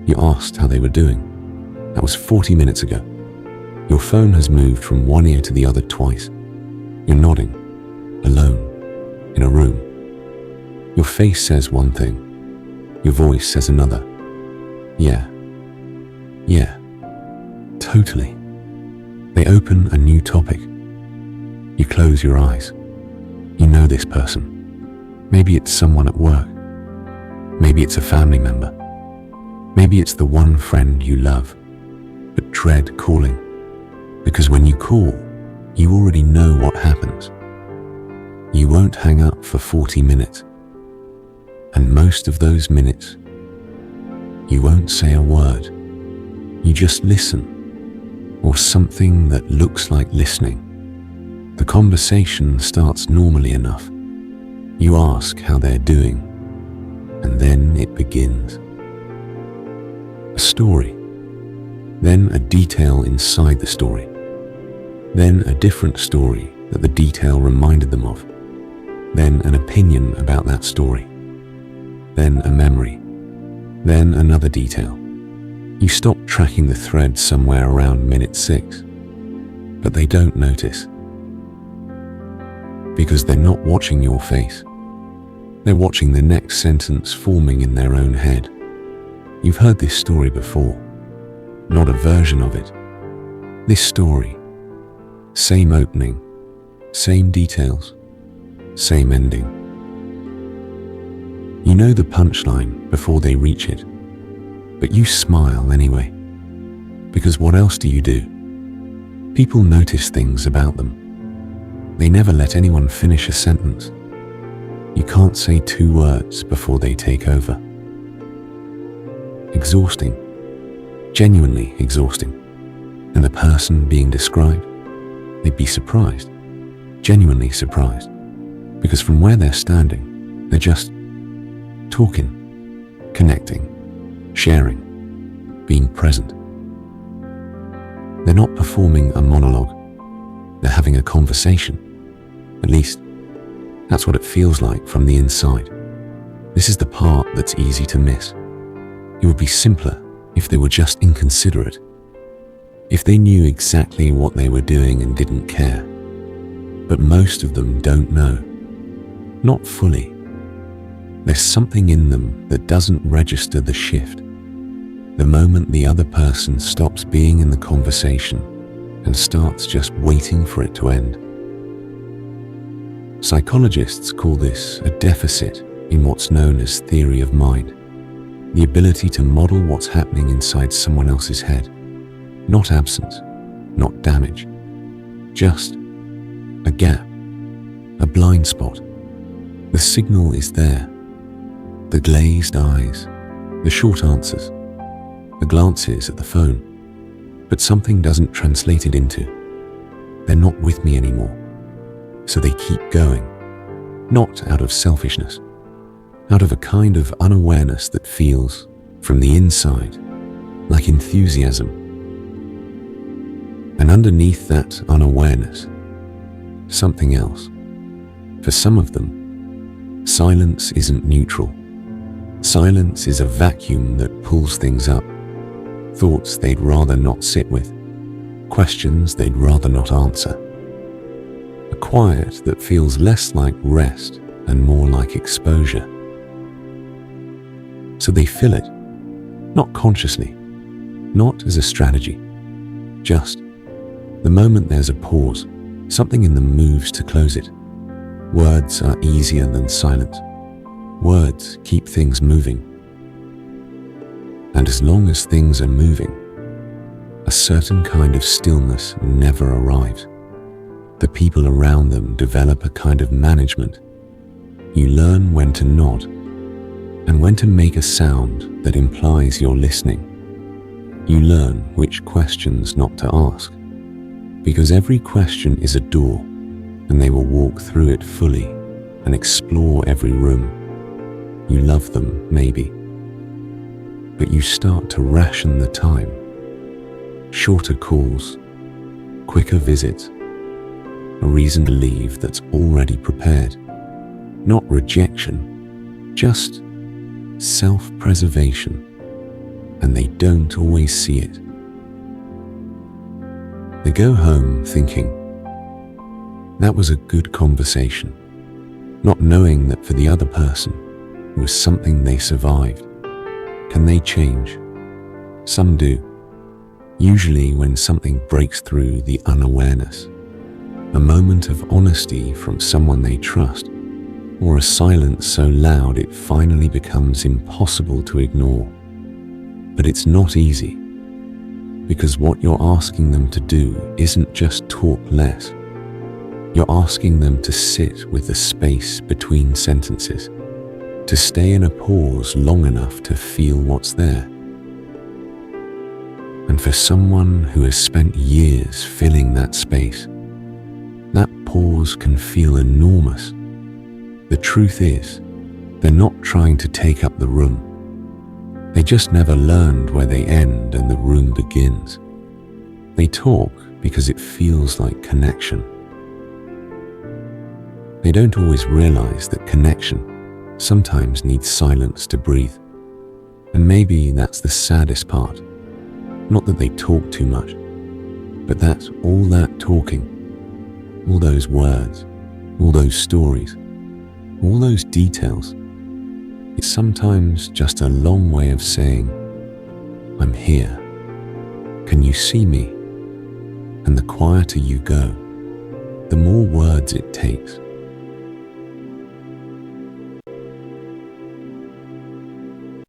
You asked how they were doing. That was 40 minutes ago. Your phone has moved from one ear to the other twice. You're nodding, alone, in a room. Your face says one thing. Your voice says another. Yeah, totally. They open a new topic. You close your eyes. You know this person. Maybe it's someone at work. Maybe it's a family member. Maybe it's the one friend you love, but dread calling. Because when you call, you already know what happens. You won't hang up for 40 minutes. And most of those minutes, you won't say a word. You just listen, or something that looks like listening. The conversation starts normally enough. You ask how they're doing, and then it begins. A story, then a detail inside the story, then a different story that the detail reminded them of, then an opinion about that story, then a memory, then another detail. You stop tracking the thread somewhere around minute 6, but they don't notice. Because they're not watching your face. They're watching the next sentence forming in their own head. You've heard this story before, not a version of it. This story, same opening, same details, same ending. You know the punchline before they reach it, but you smile anyway. Because what else do you do? People notice things about them. They never let anyone finish a sentence. You can't say 2 words before they take over. Exhausting, genuinely exhausting. And the person being described, they'd be surprised, genuinely surprised, because from where they're standing, they're just talking, connecting, sharing, being present. They're not performing a monologue, they're having a conversation. At least, that's what it feels like from the inside. This is the part that's easy to miss. It would be simpler if they were just inconsiderate, if they knew exactly what they were doing and didn't care. But most of them don't know. Not fully. There's something in them that doesn't register the shift. The moment the other person stops being in the conversation and starts just waiting for it to end. Psychologists call this a deficit in what's known as theory of mind, the ability to model what's happening inside someone else's head. Not absence, not damage, just a gap, a blind spot. The signal is there, the glazed eyes, the short answers, the glances at the phone, but something doesn't translate it into. They're not with me anymore. So they keep going, not out of selfishness, out of a kind of unawareness that feels, from the inside, like enthusiasm. And underneath that unawareness, something else. For some of them, silence isn't neutral. Silence is a vacuum that pulls things up, thoughts they'd rather not sit with, questions they'd rather not answer. A quiet that feels less like rest and more like exposure. So they fill it, not consciously, not as a strategy, just the moment there's a pause, something in them moves to close it. Words are easier than silence. Words keep things moving. And as long as things are moving, a certain kind of stillness never arrives. The people around them develop a kind of management. You learn when to nod and when to make a sound that implies you're listening. You learn which questions not to ask, because every question is a door, and they will walk through it fully and explore every room. You love them, maybe, but you start to ration the time. Shorter calls, quicker visits, a reason to leave that's already prepared. Not rejection, just self-preservation. and they don't always see it. They go home thinking, that was a good conversation, not knowing that for the other person, it was something they survived. Can they change? Some do, usually when something breaks through the unawareness, a moment of honesty from someone they trust, or a silence so loud it finally becomes impossible to ignore. But it's not easy, because what you're asking them to do isn't just talk less. You're asking them to sit with the space between sentences, to stay in a pause long enough to feel what's there. And for someone who has spent years filling that space, that pause can feel enormous. The truth is, they're not trying to take up the room. They just never learned where they end and the room begins. They talk because it feels like connection. They don't always realize that connection sometimes needs silence to breathe. And maybe that's the saddest part. Not that they talk too much, but that all that talking, all those words, all those stories, all those details, it's sometimes just a long way of saying, I'm here. Can you see me? And the quieter you go, the more words it takes.